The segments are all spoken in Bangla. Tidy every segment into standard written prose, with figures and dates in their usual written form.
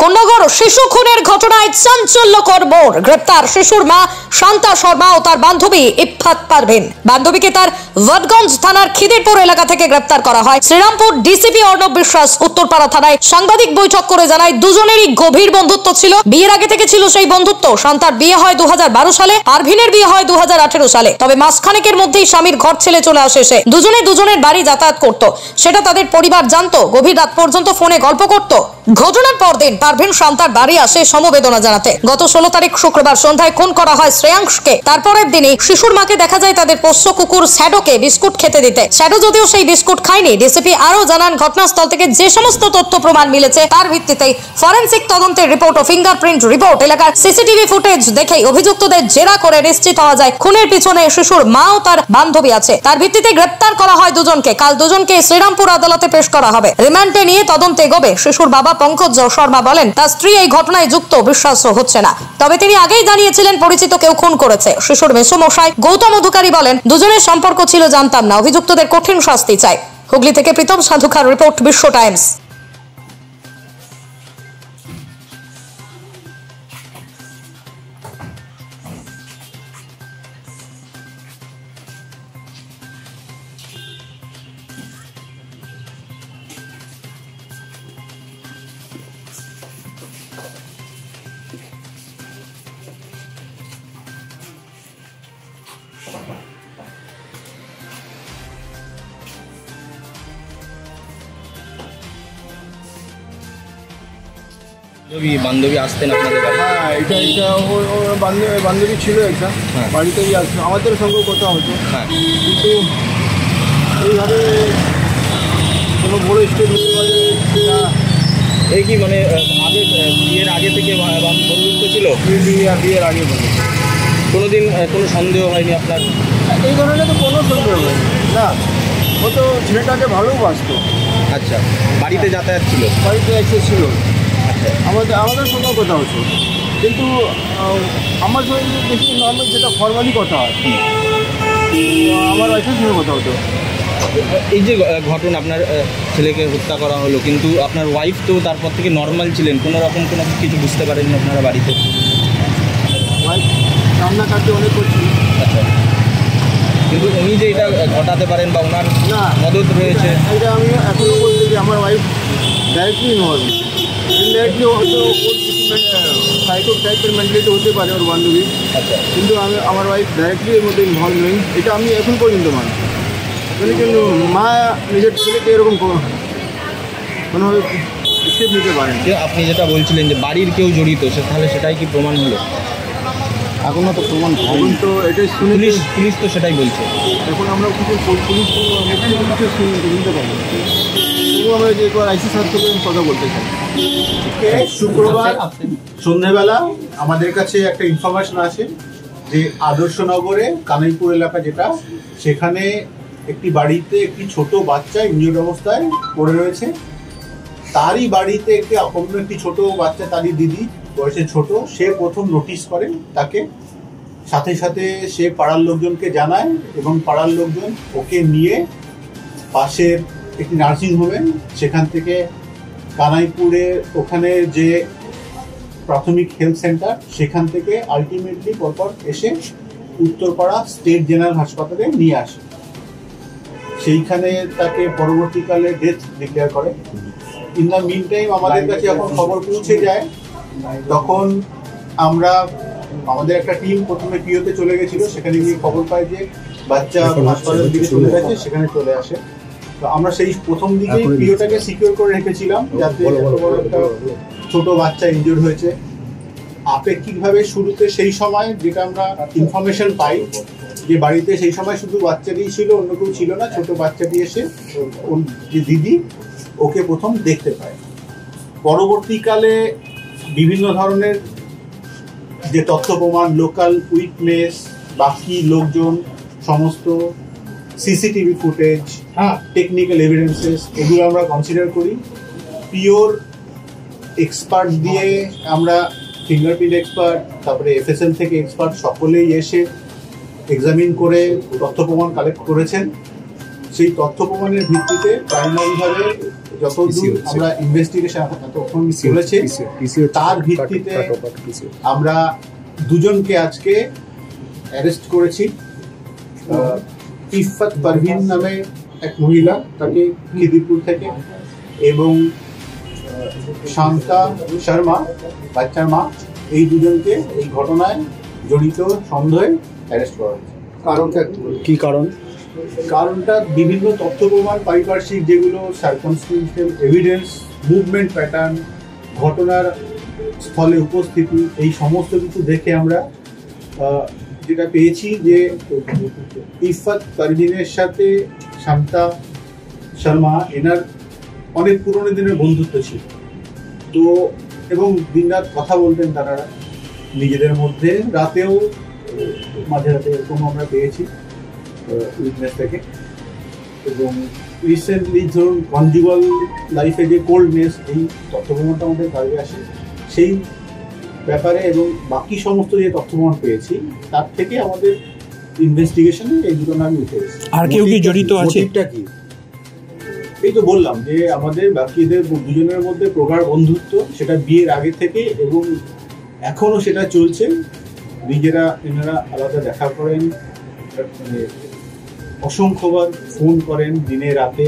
কোন্নগর শিশু খুনের ঘটনায় চাঞ্চল্যকর মোড়। গ্রেপ্তার শিশুর মা শান্তা শর্মা ও তার বান্ধবী ইফফাত পারভিন। বান্ধবীকে তার বটগঞ্জ থানার খিদিরপুর এলাকা থেকে গ্রেপ্তার করা হয়। শ্রীরামপুর ডিসিপি অর্ণব বিশ্বাস উত্তরপাড়া থানায় সাংবাদিক বৈঠক করে জানায়, দুজনেরই গভীর বন্ধুত্ব ছিল। বিয়ের আগে থেকে ছিল সেই বন্ধুত্ব। শান্তার বিয়ে হয় 2012 সালে, পারভিনের বিয়ে হয় 2018 সালে। তবে মাসখানেকের মধ্যেই স্বামীর ঘর ছেড়ে চলে আসে সে। দুজনে দুজনের বাড়ি যাতায়াত করত, সেটা তাদের পরিবার জানতো। গভীর রাত পর্যন্ত ফোনে গল্প করত। ঘটনার পরদিন পারভিন শান্তার বাড়ি আসে সমবেদনা জানাতে। গত 16 তারিখ শুক্রবার সন্ধ্যায় খুন করা হয় শ্রেয়াংশকে। তারপরের দিনই শিশুর মাকে দেখা যায় তাদের পোষ্য কুকুর শ্যাডোকে বিস্কুট খেতে দিতে। শ্যাডো যদিও সেই বিস্কুট খায়নি। ডিসিপি আরও জানান, ঘটনাস্থল থেকে যে সমস্ত তথ্য প্রমাণ মিলেছে তার ভিত্তিতেই ফরেনসিক তদন্তের রিপোর্ট ও ফিঙ্গারপ্রিন্ট রিপোর্ট, এলাকার সিসিটিভি ফুটেজ দেখেই অভিযুক্তদের জেরা করে নিশ্চিত হওয়া যায় খুনের পিছনে শিশুর মা ও তার বান্ধবী আছে। তার ভিত্তিতে গ্রেপ্তার করা হয় দুজনকে। কাল দুজনকে শ্রীরামপুর আদালতে পেশ করা হবে। রিমান্ডে নিয়ে তদন্তে এগোবে। শিশুর বাবা পঙ্কজ শর্মা বলেন, তার স্ত্রী এই ঘটনায় যুক্ত বিশ্বাস হচ্ছে না। তবে তিনি আগেই জানিয়েছিলেন পরিচিত কেউ খুন করেছে। শিশুর মেসোমশাই গৌতম অধিকারী বলেন, দুজনের সম্পর্ক ছিল জানতাম না। অভিযুক্তদের কঠিন শাস্তি চাই। হুগলি থেকে প্রীতম সাধুখার রিপোর্ট, বিশ্ব টাইমস। বান্ধবী আসতেন আপনাদের বাড়ি? হ্যাঁ, এটা বান্ধবী ছিল একটা, বাড়িতেই আসতো, আমাদের সঙ্গে কথা হতো। হ্যাঁ, কিন্তু এইভাবে কোনো বড় স্টেপ নিতে পারে না। এই কি মানে আগে বিয়ের আগে থেকে বন্ধুত্ব ছিল? বিয়ের আগে বলে কোনোদিন কোনো সন্দেহ হয়নি আপনার? এই ধরনের তো কোনো সন্দেহ হয়নি না। ও তো ছেলেটাকে ভালোবাসতো। আচ্ছা, বাড়িতে যাতায়াত ছিল? বাড়িতে এসে ছিল। আচ্ছা, আমাদের সঙ্গে কথা হতো, কিন্তু আমার সঙ্গে বেশি নর্মাল যেটা ফর্মালি কথা হয়, আমার ওয়াইফের সঙ্গে কথা হতো। এই যে ঘটনা, আপনার ছেলেকে হত্যা করা হলো, কিন্তু আপনার ওয়াইফ তো তারপর থেকে নর্মাল ছিলেন, কোনো রকম কোনো কিছু বুঝতে পারেননি আপনারা বাড়িতে? ওয়াইফ রান্নাকার্য অনেক করছি। আচ্ছা, কিন্তু উনি যে এটা ঘটাতে পারেন বা ওনার না মদত রয়েছে, এটা আমি এখনও বলতে যে আমার ওয়াইফ ডাইরেক্টলি ইনভলভ। ইনডাইরেক্টলি হয়তো ওর সাইকো টাইপের মেন্টালিটি হতে পারে ওর বান্ধবী। আচ্ছা, কিন্তু আমার ওয়াইফ ডাইরেক্টলি এর মধ্যে ইনভলভ নেই, এটা আমি এখন পর্যন্ত মানি। কিন্তু মা নিজের ছেলেকে এরকম কোনোভাবে স্টেপ নিতে পারেন। আপনি যেটা বলছিলেন যে বাড়ির কেউ জড়িত, তাহলে সেটাই কি প্রমাণ হলো? এখনও তো প্রমাণ এখন তো এটাই শুনে পুলিশ তো সেটাই বলছে। এখন আমরা কিছু পুলিশ কিছু শুনতে পাবো, তবু আমরা যে একবার আইসি স্যার থেকে কথা বলতে চাই। শুক্রবার সন্ধ্যেবেলা আমাদের কাছে একটা ইনফরমেশন আসে যে আদর্শনগরে কানাইপুর এলাকা যেটা, সেখানে একটি বাড়িতে একটি ছোট বাচ্চা ইনজিওর্ড অবস্থায় পড়ে রয়েছে। তারই বাড়িতে অন্য একটি ছোট বাচ্চা, তারই দিদি বয়সে ছোট, সে প্রথম নোটিশ করে তাকে। সাথে সাথে সে পাড়ার লোকজনকে জানায় এবং পাড়ার লোকজন ওকে নিয়ে পাশের একটি নার্সিংহোমে, সেখান থেকে কানাইপুরে ওখানে যে প্রাথমিক হেলথ সেন্টার, সেখান থেকে আলটিমেটলি পরপর এসে উত্তরপাড়া স্টেট জেনারেল হাসপাতালে নিয়ে আসে। সেইখানে তাকে পরবর্তীকালে ডেথ ডিক্লেয়ার করে। ইন দ্য মিন টাইম আমাদের কাছে যখন খবর পৌঁছে যায়, তখন আমাদের একটা টিম প্রথমে পিওতে চলে গেছিল। সেখানে গিয়ে খবর পাই যে বাচ্চা হাসপাতালের দিকে চলে গেছে, সেখানে চলে আসে। তো আমরা সেই প্রথম দিকে পিওটাকে সিকিউর করে রেখেছিলাম, যাতে একটা ছোট বাচ্চা ইনজিওর্ড হয়েছে। আপেক্ষিকভাবে শুরুতে সেই সময় যেটা আমরা ইনফরমেশন পাই, যে বাড়িতে সেই সময় শুধু বাচ্চাটিই ছিল, অন্য কেউ ছিল না। ছোট বাচ্চাটি এসে ওর যে দিদি, ওকে প্রথম দেখতে পায়। পরবর্তীকালে বিভিন্ন ধরনের যে তথ্য প্রমাণ, লোকাল উইটনেস, বাকি লোকজন, সমস্ত সিসিটিভি ফুটেজ, টেকনিক্যাল এভিডেন্সেস, এগুলো আমরা কনসিডার করি। পিওর এক্সপার্ট দিয়ে আমরা, ফিঙ্গারপ্রিন্ট এক্সপার্ট, তারপরে এফএসএল থেকে এক্সপার্ট, সকলেই এসে এক্সামিন করে তথ্য প্রমাণ কালেক্ট করেছেন। সেই তথ্য প্রমাণের ভিত্তিতে প্রাইমারিভাবে যতদূর আমরা ইনভেস্টিগেশন তখন চলেছে তার ভিত্তিতে আমরা দুজনকে আজকে অ্যারেস্ট করেছি। ইফাত পারভিন নামে এক মহিলা, তাকে খিদিরপুর থেকে, এবং শান্তা শর্মা বাচ্চার মা, এই দুজনকে এই ঘটনায় জড়িত সন্দেহে অ্যারেস্ট করা হয়েছে। কারণটা কি? কারণটা বিভিন্ন তথ্য প্রমাণ, পারিপার্শ্বিক যেগুলো সার্কামস্টেন্সিয়াল এভিডেন্স, মুভমেন্ট প্যাটার্ন, ঘটনার স্থলে উপস্থিতি, এই সমস্ত কিছু দেখে আমরা যেটা পেয়েছি যে ইফাত পারভিনের সাথে শান্তা শর্মা এনার অনেক পুরনো দিনের বন্ধুত্ব ছিল। তো এবং দিনরাত কথা বলতেন তারা নিজেদের মধ্যে, রাতেও মাঝে রাতে এরকম আমরা পেয়েছি উইটনেস থেকে। এবং রিসেন্টলি ধরুন কনজুগাল লাইফে যে কোল্ডনেস, এই তথ্যপ্রমাণটা আমাদের কাজে আসে সেই ব্যাপারে, এবং বাকি সমস্ত যে তথ্যপ্রমাণ পেয়েছি তার থেকে আমাদের ইনভেস্টিগেশনে এই দুটো নামই উঠে এসেছে। আর কেউ কি জড়িত আছে? এই তো বললাম যে আমাদের বাকিদের দুজনের মধ্যে প্রগাঢ় বন্ধুত্ব, সেটা বিয়ের আগে থেকে এবং এখনো সেটা চলছে। নিজেরা এনারা আলাদা দেখা করেন, মানে অসংখ্যবার ফোন করেন দিনে রাতে,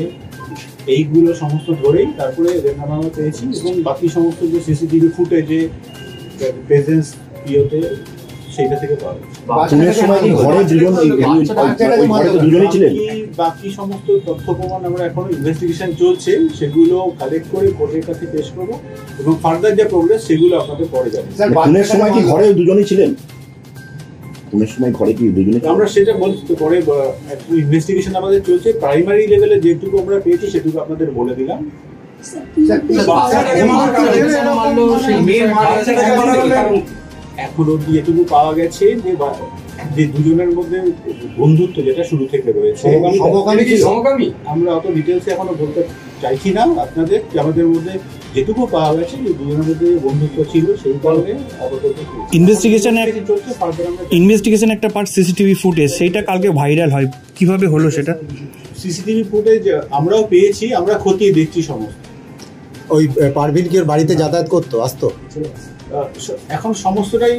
এইগুলো সমস্ত ধরেই তারপরে আমরা পেয়েছি। এবং বাকি সমস্ত যে সিসিটিভি ফুটেজে প্রেজেন্স ইয়েতে সেইটা থেকে পাওয়া গেছে। বাকি সমস্ত তথ্য প্রমাণ আমরা এখনো ইনভেস্টিগেশন চলছে, সেগুলো কালেক্ট করে কোর্টের কাছে পেশ করবো এবং ফার্দার যে প্রোগ্রেস সেগুলো আপনাদের পরে যাবে। খুনের সময় কি ঘরে দুজনেই ছিলেন? খুনের সময় ঘরে কি দুজনে? আমরা সেটা বলছি তো, পরে ইনভেস্টিগেশন আমাদের চলছে। প্রাইমারি লেভেলে যেটুকু আমরা পেয়েছি সেটুকু আপনাদের বলে দিলাম। এখন অব্দি এটুকু পাওয়া গেছে যে দুজনের মধ্যে বন্ধুত্ব যেটা শুরু থেকে রয়েছে। আমরা অত ডিটেলসে এখনো বলতে চাইছি না আপনাদের, আমাদের মধ্যে যেটুকু পাওয়া গেছে যে দুজনের মধ্যে বন্ধুত্ব ছিল সেই কারণে ইনভেস্টিগেশন একটা পার্ট সিসিটিভি ফুটেজ, সেইটা কালকে ভাইরাল হয়, কিভাবে হলো সেটা? সিসিটিভি ফুটেজ আমরাও পেয়েছি, আমরা খতিয়ে দেখছি সমস্ত। ওই পারভিন কি ওর বাড়িতে যাতায়াত করতো, আসতো? এখন সমস্তটাই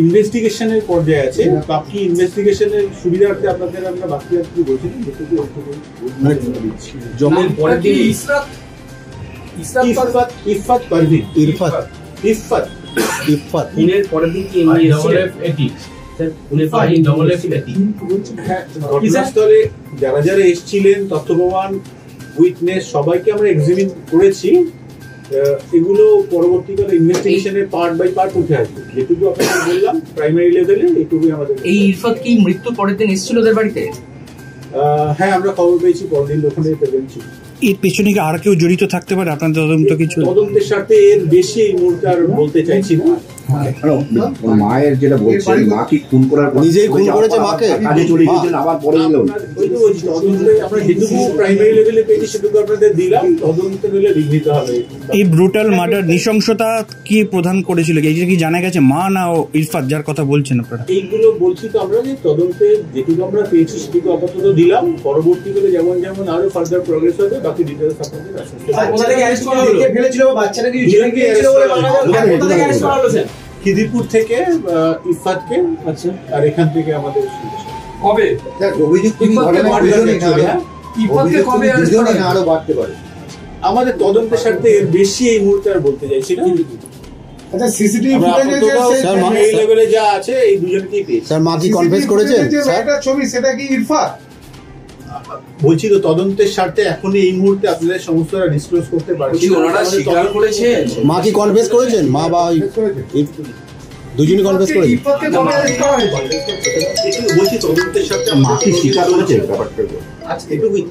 ইনভেস্টিগেশনের পর্যায়ে আছে। বাকি ইনভেস্টিগেশনের সুবিধার্থে আপনাদের আমরা বাকি আর কি বলছি জমির পরে দিন ইফাত পারভিন ইফাত ইনের পরের দিন কি এমনি ডবল এফ এটি স্যার উনি পাই ডবল এফ এটি ঘটনাস্থলে যারা যারা এসেছিলেন, তথ্য প্রমাণ, উইটনেস সবাইকে আমরা এক্সামিন করেছি। এগুলো পরবর্তীকালে ইনভেস্টিগেশনের পার্ট বাই পার্ট উঠে আসবে। যেটুকু আপনাকে বললাম প্রাইমারি লেভেলে এইটুকুই আমাদের। এই ইরফাত কি মৃত্যুর পরের দিন এসেছিল ওদের বাড়িতে? হ্যাঁ, আমরা খবর পেয়েছি পরের দিন ওখানে প্রেজেন্ট ছিল। এর পেছনে কি আর কেউ জড়িত থাকতে পারে আপনাদের তদন্ত? কিছু তদন্তের সাথে এর বেশি এই মুহূর্তে আর বলতে চাইছি না। মায়ের যেটা বলছেন, মা কি খুন করার নিজেই খুন করেছে মাকে, কাজে চলে গিয়েছেন, আবার পরে এলো। আমরা যেটুকু প্রাইমারি লেভেলে পেয়েছি সেটুকু আপনাদের দিলাম, তদন্তে নিলে বিঘ্নিত হবে। এই ব্রুটাল মার্ডার নৃশংসতা কি প্রধান করেছিল, এই যে কি জানা গেছে মা না ও ইরফাত যার কথা বলছেন আপনারা? এইগুলো বলছি তো আমরা, যে তদন্তে যেটুকু আমরা পেয়েছি সেটুকু আপাতত দিলাম। পরবর্তীকালে যেমন যেমন আরো ফার্দার প্রোগ্রেস হবে বাকি ডিটেইলস আপনাদের আসছে। কোথা থেকে অ্যারেস্ট করা হলো? কে ফেলেছিল বাচ্চাটা কি জেলে গিয়েছিল বলে মানা যাচ্ছে? কোথা থেকে অ্যারেস্ট করা হলো স্যার? খিদিরপুর থেকে ইফাতকে। আচ্ছা, আর এখান থেকে আমাদের কবে স্যার অভিযুক্ত কি ঘটনা দুজনেই না, ইফাতকে কবে অ্যারেস্ট করা হলো? আরো বাড়তে পারে। আমাদের তদন্তের সাথে এর বেশি এই মুহূর্তে আর বলতে চাইছি না। আচ্ছা, সিসিটিভি ফুটেজে স্যার এই লেভেলে যা আছে এই দুজনকেই পেয়েছি। স্যার মা কি কনফেস করেছেন? স্যার একটা ছবি, সেটা কি ইরফাত? বলছি তো তদন্তের স্বার্থে এখনই এই মুহূর্তে আপনাদের সমস্তটা ডিসক্লোজ করতে পারছি। ওনারা স্বীকার করেছেন, মা কি কনফেস করেছেন? মা বা দুজনই কনফেস করেছেন? ইরফাতকে কবে অ্যারেস্ট করা হয়েছে? বলছি তদন্তের সাথে মা কি স্বীকার করেছে ব্যাপারটা? আজকে এটুকুই।